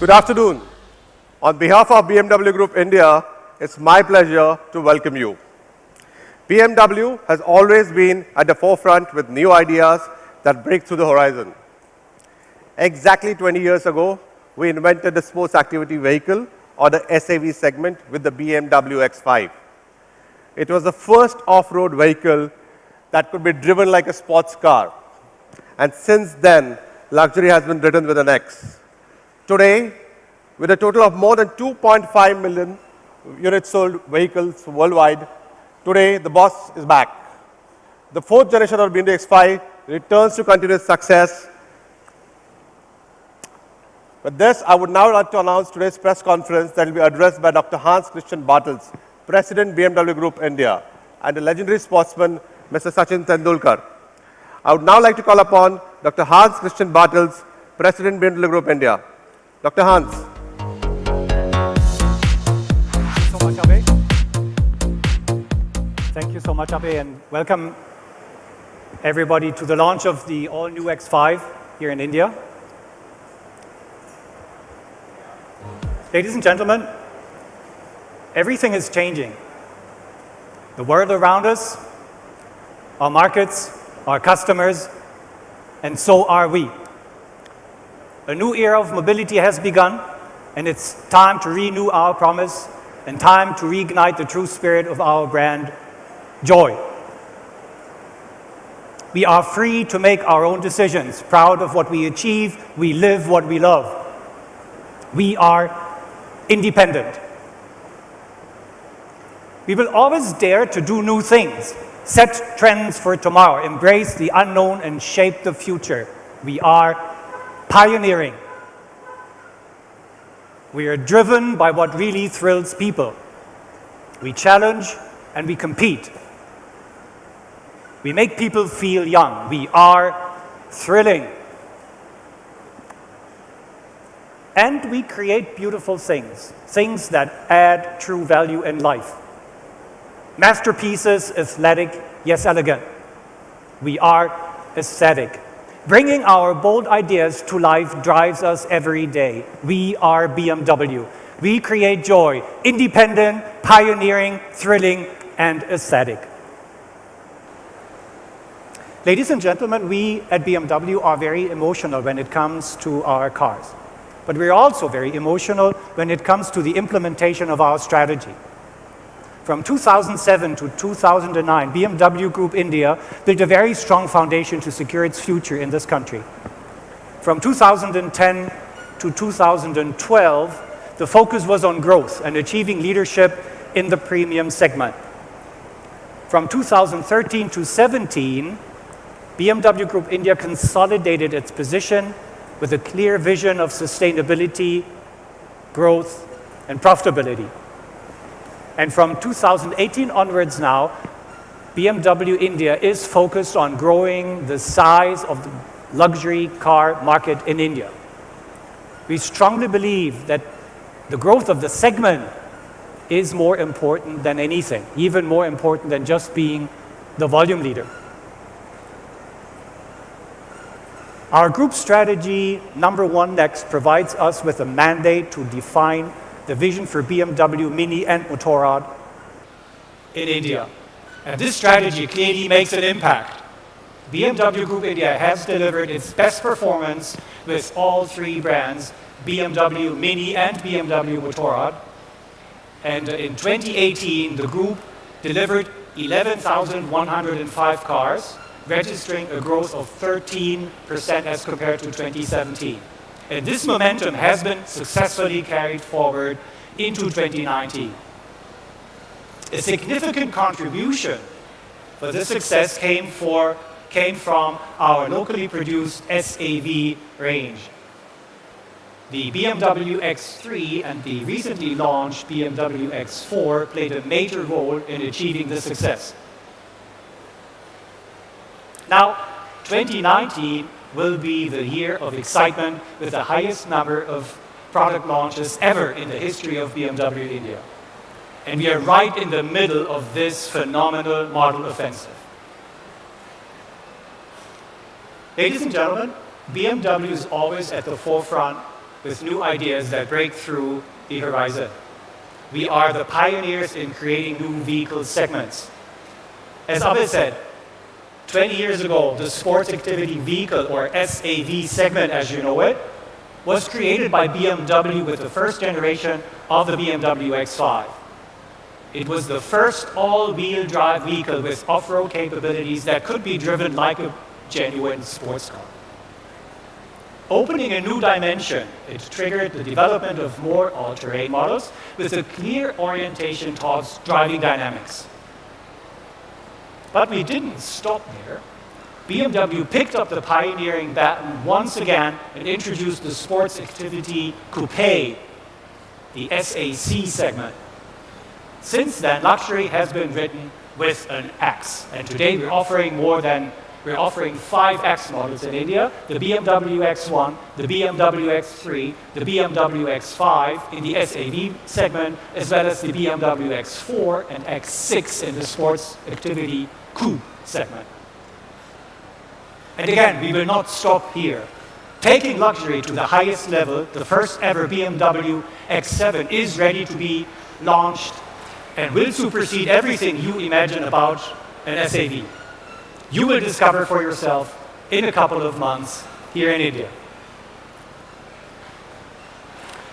Good afternoon. On behalf of BMW Group India, it's my pleasure to welcome you. BMW has always been at the forefront with new ideas that break through the horizon. Exactly 20 years ago, we invented the sports activity vehicle or the SAV segment with the BMW X5. It was the first off-road vehicle that could be driven like a sports car. And since then, luxury has been written with an X. Today, with a total of more than 2.5 million units sold vehicles worldwide, today the boss is back. The fourth generation of BMW X5 returns to continuous success. With this, I would now like to announce today's press conference that will be addressed by Dr. Hans Christian Bartels, President BMW Group India, and the legendary sportsman, Mr. Sachin Tendulkar. I would now like to call upon Dr. Hans Christian Bartels, President BMW Group India. Dr. Hans. Thank you so much, Abe, and welcome everybody to the launch of the all-new X5 here in India. Ladies and gentlemen, everything is changing. The world around us, our markets, our customers, and so are we. A new era of mobility has begun, and it's time to renew our promise and time to reignite the true spirit of our brand, joy. We are free to make our own decisions, proud of what we achieve, we live what we love. We are independent. We will always dare to do new things, set trends for tomorrow, embrace the unknown and shape the future. We are pioneering. We are driven by what really thrills people. We challenge and we compete. We make people feel young. We are thrilling. And we create beautiful things, things that add true value in life. Masterpieces, athletic, yes, elegant. We are aesthetic. Bringing our bold ideas to life drives us every day. We are BMW. We create joy, independent, pioneering, thrilling, and aesthetic. Ladies and gentlemen, we at BMW are very emotional when it comes to our cars. But we're also very emotional when it comes to the implementation of our strategy. From 2007 to 2009, BMW Group India built a very strong foundation to secure its future in this country. From 2010 to 2012, the focus was on growth and achieving leadership in the premium segment. From 2013 to 2017, BMW Group India consolidated its position with a clear vision of sustainability, growth, and profitability. And from 2018 onwards now, BMW India is focused on growing the size of the luxury car market in India. We strongly believe that the growth of the segment is more important than anything, even more important than just being the volume leader. Our group strategy, number one next, provides us with a mandate to define the vision for BMW Mini and Motorrad in India. And this strategy clearly makes an impact. BMW Group India has delivered its best performance with all three brands, BMW Mini and BMW Motorrad. And in 2018, the group delivered 11,105 cars, registering a growth of 13% as compared to 2017. And this momentum has been successfully carried forward into 2019. A significant contribution for this success came from our locally produced SAV range. The BMW X3 and the recently launched BMW X4 played a major role in achieving this success. Now, 2019 will be the year of excitement with the highest number of product launches ever in the history of BMW India. And we are right in the middle of this phenomenal model offensive. Ladies and gentlemen, BMW is always at the forefront with new ideas that break through the horizon. We are the pioneers in creating new vehicle segments. As Abhay said, 20 years ago, the sports activity vehicle, or SAV segment as you know it, was created by BMW with the first generation of the BMW X5. It was the first all-wheel drive vehicle with off-road capabilities that could be driven like a genuine sports car. Opening a new dimension, it triggered the development of more all-terrain models with a clear orientation towards driving dynamics. But we didn't stop there. BMW picked up the pioneering baton once again and introduced the sports activity coupe, the SAC segment. Since then, luxury has been written with an X, and today we're offering 5 X models in India: the BMW X1, the BMW X3, the BMW X5 in the SAV segment, as well as the BMW X4 and X6 in the sports activity coupe segment. And again, we will not stop here. Taking luxury to the highest level, the first ever BMW X7 is ready to be launched and will supersede everything you imagine about an SAV. You will discover for yourself in a couple of months here in India.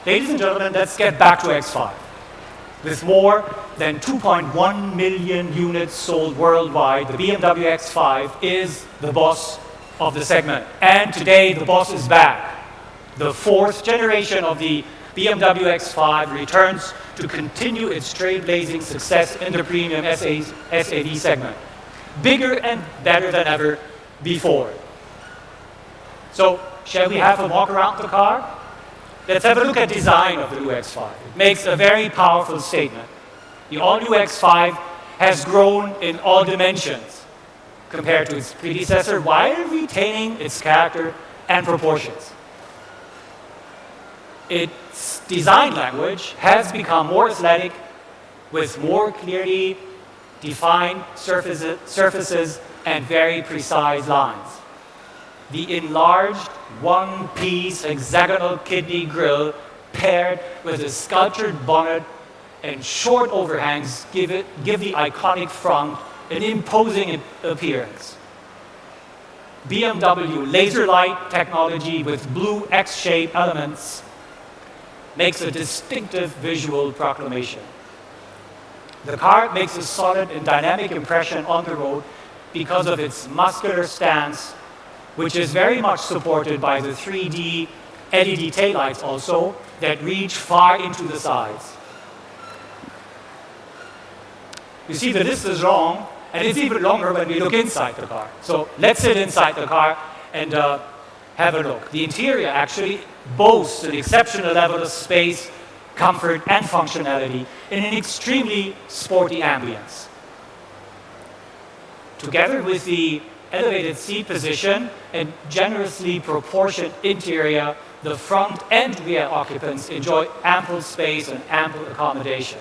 Ladies and gentlemen, let's get back to X5. With more than 2.1 million units sold worldwide, the BMW X5 is the boss of the segment. And today, the boss is back. The 4th generation of the BMW X5 returns to continue its trailblazing success in the premium SAV segment. Bigger and better than ever before. So, shall we have a walk around the car? Let's have a look at design of the new X5. It makes a very powerful statement. The all-new X5 has grown in all dimensions compared to its predecessor while retaining its character and proportions. Its design language has become more athletic with more clearly defined surfaces and very precise lines. The enlarged one-piece hexagonal kidney grille paired with a sculptured bonnet and short overhangs give the iconic front an imposing appearance. BMW laser light technology with blue X-shaped elements makes a distinctive visual proclamation. The car makes a solid and dynamic impression on the road because of its muscular stance, which is very much supported by the 3D LED taillights also that reach far into the sides. You see, the list is long, and it's even longer when we look inside the car. So let's sit inside the car and have a look. The interior actually boasts an exceptional level of space, comfort, and functionality in an extremely sporty ambience. Together with the elevated seat position and generously proportioned interior, the front and rear occupants enjoy ample space and ample accommodation.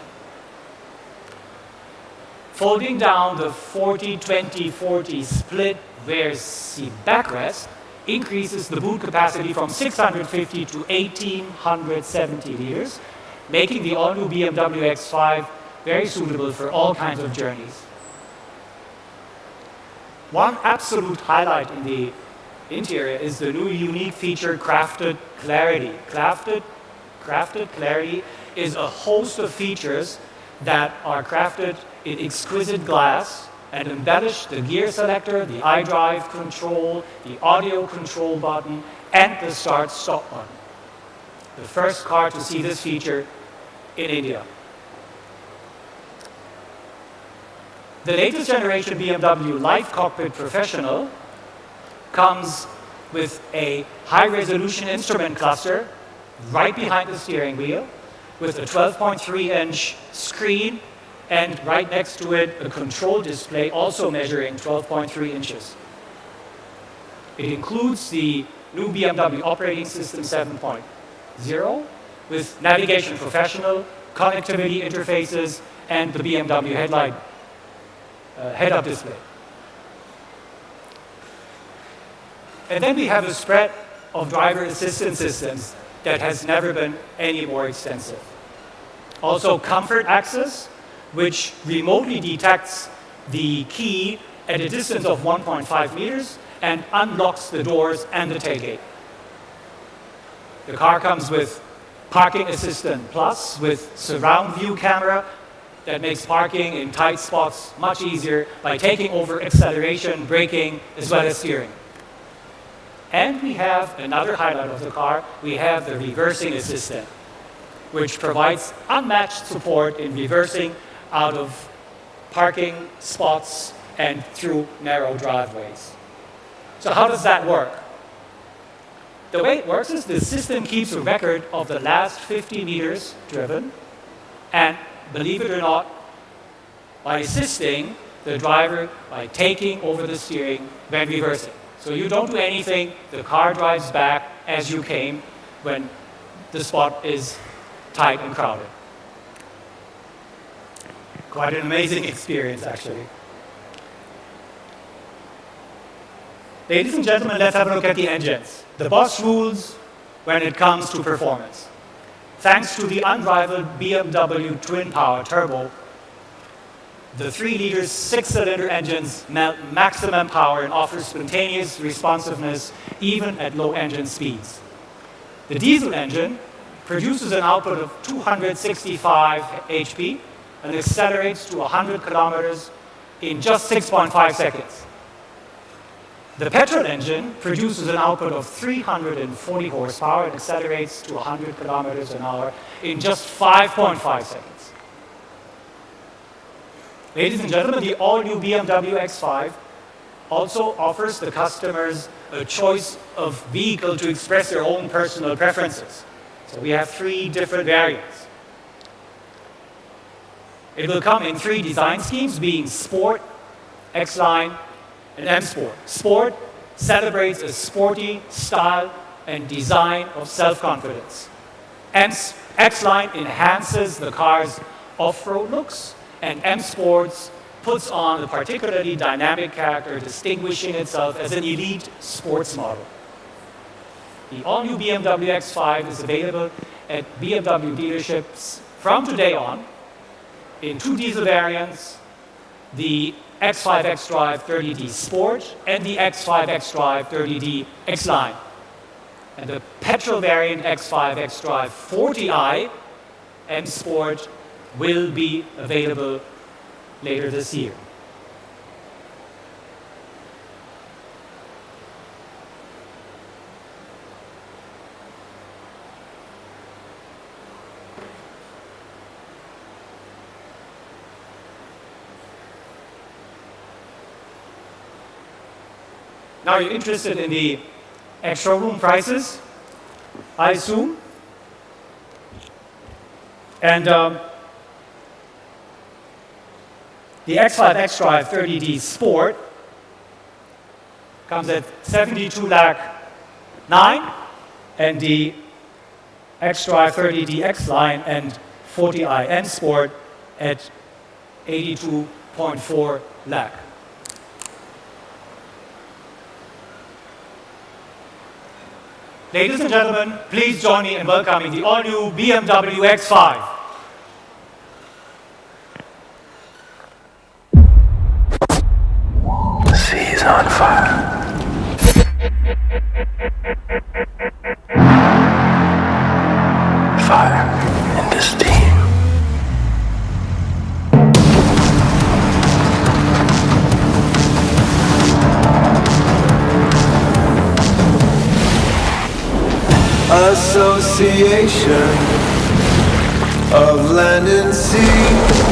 Folding down the 40-20-40 split rear seat backrest increases the boot capacity from 650 to 1,870 liters, making the all-new BMW X5 very suitable for all kinds of journeys. One absolute highlight in the interior is the new unique feature, Crafted Clarity. Crafted Clarity is a host of features that are crafted in exquisite glass and embellish the gear selector, the iDrive control, the audio control button, and the start-stop button. The first car to see this feature in India. The latest generation BMW Live Cockpit Professional comes with a high-resolution instrument cluster right behind the steering wheel with a 12.3-inch screen and right next to it a control display also measuring 12.3 inches. It includes the new BMW operating system 7.0 with Navigation Professional, connectivity interfaces, and the BMW head-up display. And then we have a spread of driver assistance systems that has never been any more extensive. Also, comfort access, which remotely detects the key at a distance of 1.5 meters and unlocks the doors and the tailgate. The car comes with Parking Assistant Plus with surround view camera that makes parking in tight spots much easier by taking over acceleration, braking, as well as steering. And we have another highlight of the car. We have the reversing assistant, which provides unmatched support in reversing out of parking spots and through narrow driveways. So how does that work? The way it works is the system keeps a record of the last 50 meters driven, and believe it or not, by assisting the driver by taking over the steering when reversing. So you don't do anything, the car drives back as you came when the spot is tight and crowded. Quite an amazing experience, actually. Ladies and gentlemen, let's have a look at the engines. The boss rules when it comes to performance. Thanks to the unrivaled BMW twin-power turbo, the 3-liter 6-cylinder engines melt maximum power and offer spontaneous responsiveness even at low engine speeds. The diesel engine produces an output of 265 HP and accelerates to 100 kilometers in just 6.5 seconds. The petrol engine produces an output of 340 horsepower and accelerates to 100 kilometers an hour in just 5.5 seconds. Ladies and gentlemen, the all-new BMW X5 also offers the customers a choice of vehicle to express their own personal preferences. So we have 3 different variants. It will come in 3 design schemes, being Sport, X-Line, and M-Sport. Sport celebrates a sporty style and design of self-confidence. X-Line enhances the car's off-road looks, and M-Sports puts on a particularly dynamic character, distinguishing itself as an elite sports model. The all-new BMW X5 is available at BMW dealerships from today on in 2 diesel variants, the X5 X-Drive 30D Sport and the X5 X-Drive 30D X-Line. And the petrol variant X5 X-Drive 40i M Sport will be available later this year. Now you're interested in the ex-showroom prices, I assume. And the X5 X-Drive 30D Sport comes at 72 lakh 9, and the X-Drive 30D X-Line and 40i M Sport at 82.4 lakh. Ladies and gentlemen, please join me in welcoming the all-new BMW X5. The sea's on fire. Fire into steam. Association of land and sea.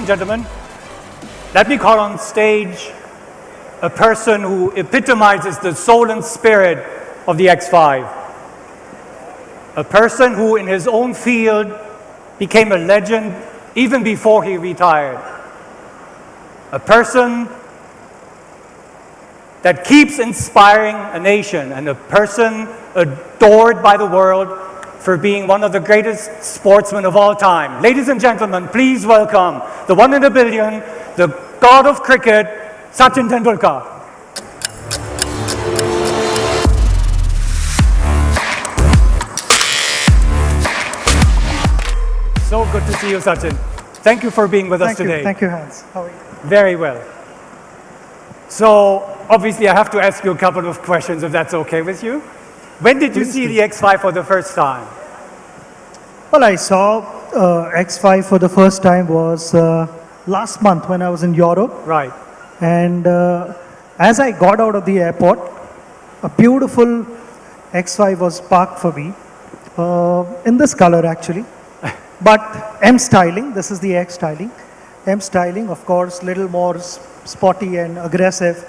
and gentlemen, let me call on stage a person who epitomizes the soul and spirit of the X5. A person who in his own field became a legend even before he retired. A person that keeps inspiring a nation, and a person adored by the world for being one of the greatest sportsmen of all time. Ladies and gentlemen, please welcome the one in a billion, the god of cricket, Sachin Tendulkar. So good to see you, Sachin. Thank you for being with us today. Thank you, Hans. How are you? Very well. So, obviously, I have to ask you a couple of questions, if that's okay with you. When did you see the X5 for the first time? Well, I saw X5 for the first time was last month when I was in Europe. Right. And as I got out of the airport, a beautiful X5 was parked for me, in this color actually. But M styling, this is the X styling. M styling, of course, little more sporty and aggressive.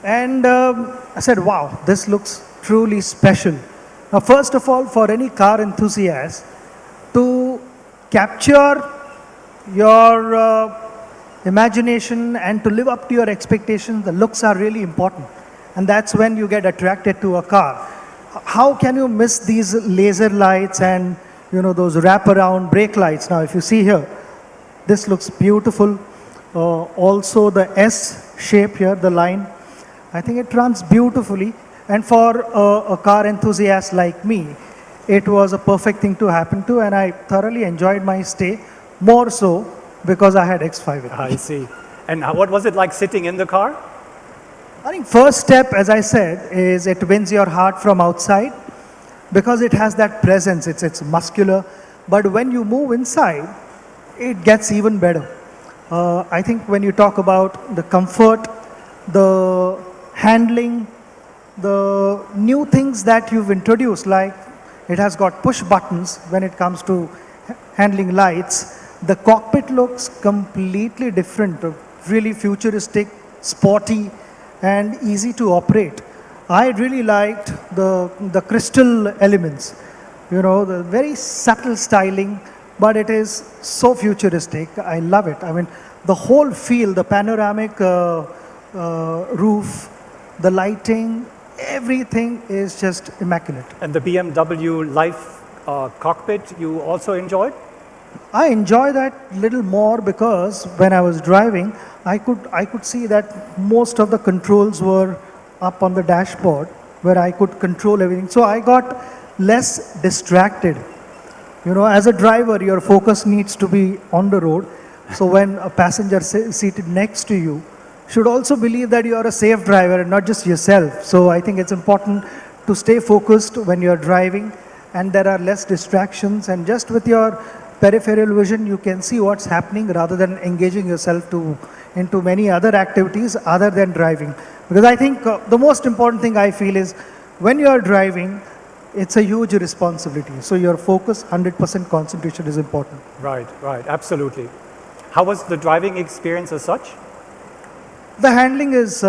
And I said, wow, this looks truly special. Now, first of all, for any car enthusiast, to capture your imagination and to live up to your expectations, the looks are really important. And that's when you get attracted to a car. How can you miss these laser lights and those wraparound brake lights? Now, if you see here, this looks beautiful. Also, the S shape here, the line, I think it runs beautifully. And for a car enthusiast like me, it was a perfect thing to happen to, and I thoroughly enjoyed my stay, more so because I had X5 with me. I see. And what was it like sitting in the car? I think first step, as I said, is it wins your heart from outside because it has that presence, it's muscular. But when you move inside, it gets even better. I think when you talk about the comfort, the handling, the new things that you've introduced, like it has got push buttons when it comes to handling lights. The cockpit looks completely different, really futuristic, sporty, and easy to operate. I really liked the crystal elements, the very subtle styling, but it is so futuristic. I love it. I mean, the whole feel, the panoramic roof, the lighting, everything is just immaculate. And the BMW Life cockpit you also enjoyed? I enjoy that little more because when I was driving, I could see that most of the controls were up on the dashboard where I could control everything. So I got less distracted. As a driver, your focus needs to be on the road. So when a passenger seated next to you should also believe that you are a safe driver and not just yourself. So I think it's important to stay focused when you're driving and there are less distractions, and just with your peripheral vision you can see what's happening rather than engaging yourself into many other activities other than driving. Because I think the most important thing I feel is when you are driving, it's a huge responsibility. So your focus, 100% concentration is important. Right, absolutely. How was the driving experience as such? The handling is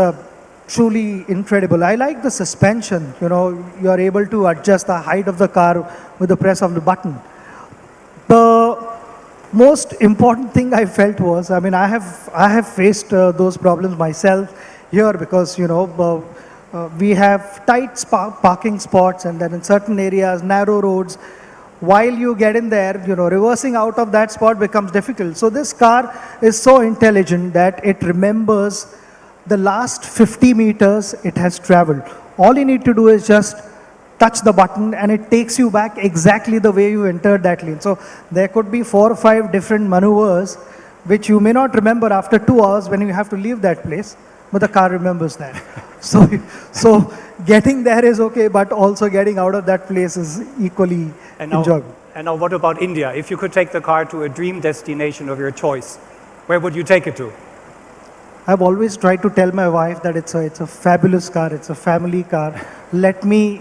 truly incredible. I like the suspension. You are able to adjust the height of the car with the press of the button. The most important thing I felt was, I mean, I have faced those problems myself here because, we have tight parking spots, and then in certain areas, narrow roads. While you get in there, reversing out of that spot becomes difficult. So this car is so intelligent that it remembers the last 50 meters it has traveled. All you need to do is just touch the button and it takes you back exactly the way you entered that lane. So there could be 4 or 5 different maneuvers which you may not remember after 2 hours when you have to leave that place, but the car remembers that. So getting there is okay, but also getting out of that place is equally enjoyable. And now what about India? If you could take the car to a dream destination of your choice, where would you take it to? I've always tried to tell my wife that it's a fabulous car, it's a family car. Let me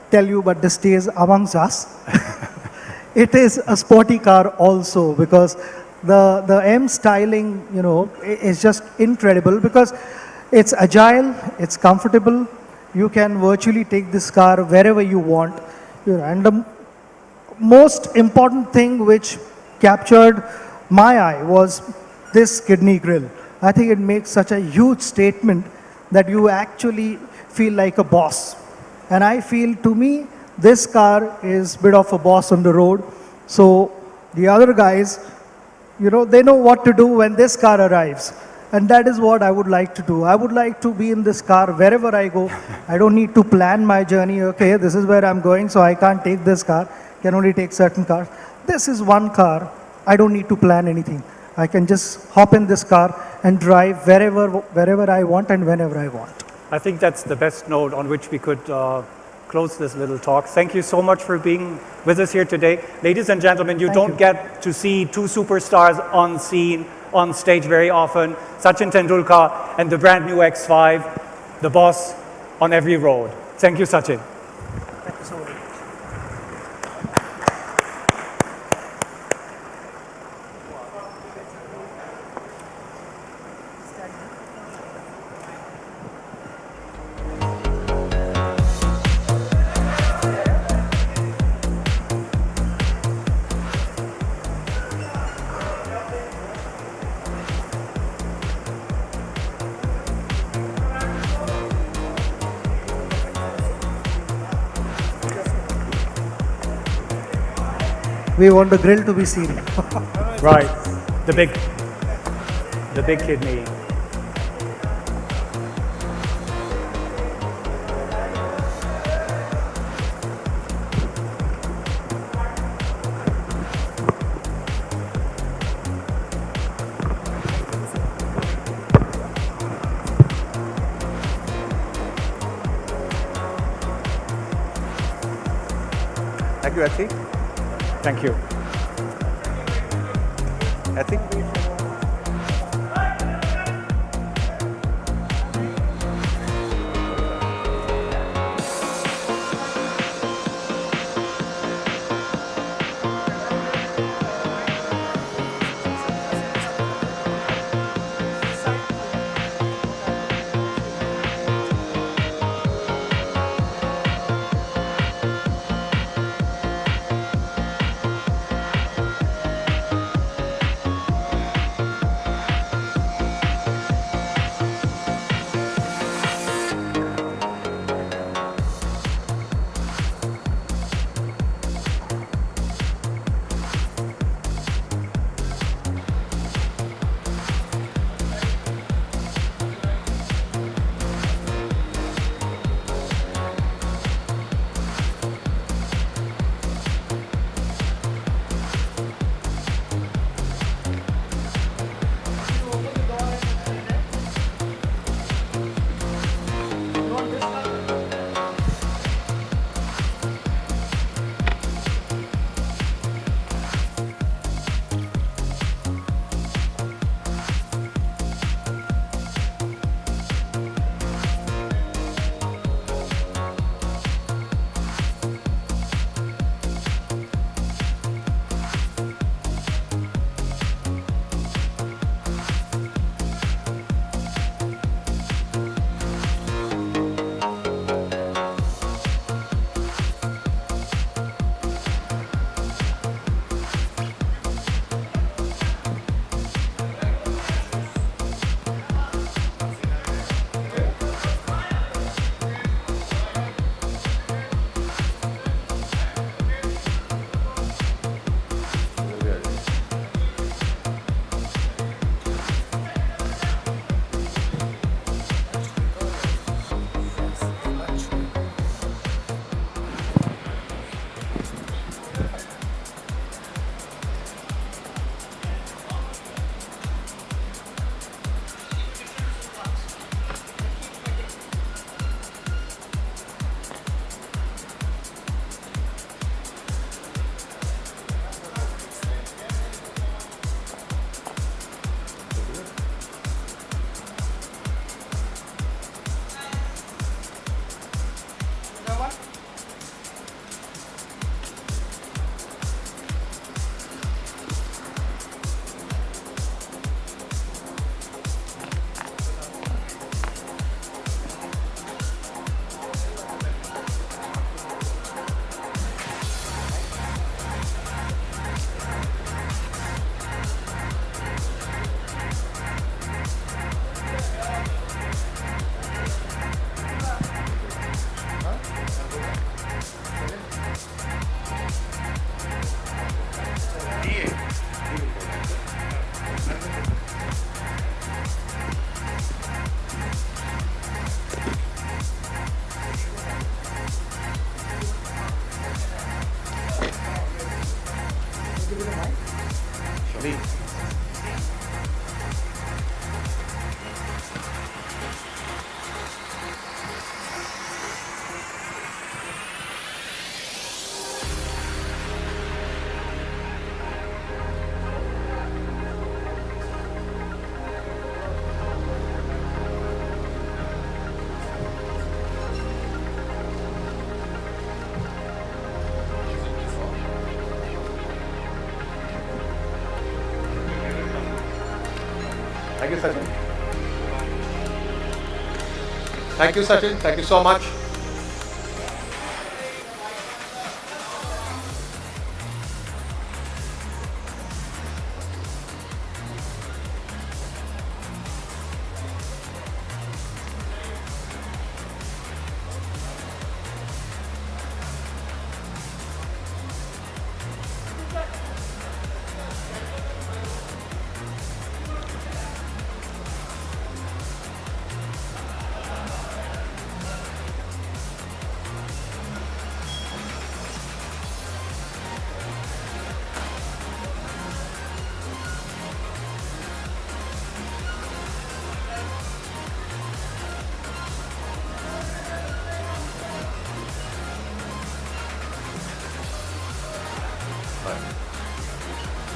tell you, but this stays amongst us. It is a sporty car also because The M styling, is just incredible because it's agile, it's comfortable. You can virtually take this car wherever you want. And the most important thing which captured my eye was this kidney grill. I think it makes such a huge statement that you actually feel like a boss. And I feel, to me, this car is a bit of a boss on the road. So the other guys, they know what to do when this car arrives. And that is what I would like to do. I would like to be in this car wherever I go. I don't need to plan my journey. Okay, this is where I'm going, so I can't take this car. Can only take certain cars. This is one car. I don't need to plan anything. I can just hop in this car and drive wherever I want and whenever I want. I think that's the best note on which we could close this little talk. Thank you so much for being with us here today. Ladies and gentlemen, you don't get to see two superstars on scene, on stage very often. Sachin Tendulkar and the brand new X5, the boss on every road. Thank you, Sachin. Thank you so much. We want the grill to be seen. Right, the big kidney. Thank you, Etsy. Thank you. Etsy. Thank you, Sachin. Thank you, Sachin. Thank you so much.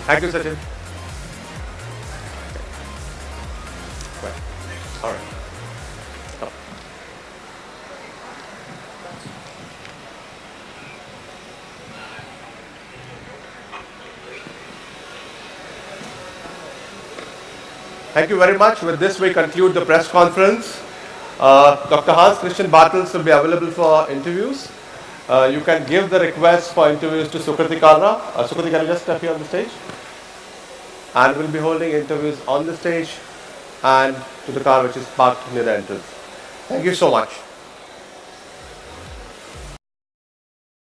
Thank you, Sachin. Right. All right. Come. Thank you very much. With this, we conclude the press conference. Dr. Hans Christian Bartels will be available for interviews. You can give the request for interviews to Sukriti Kalra. Sukriti, can you just step here on the stage? And we'll be holding interviews on the stage and to the car which is parked near the entrance. Thank you so much.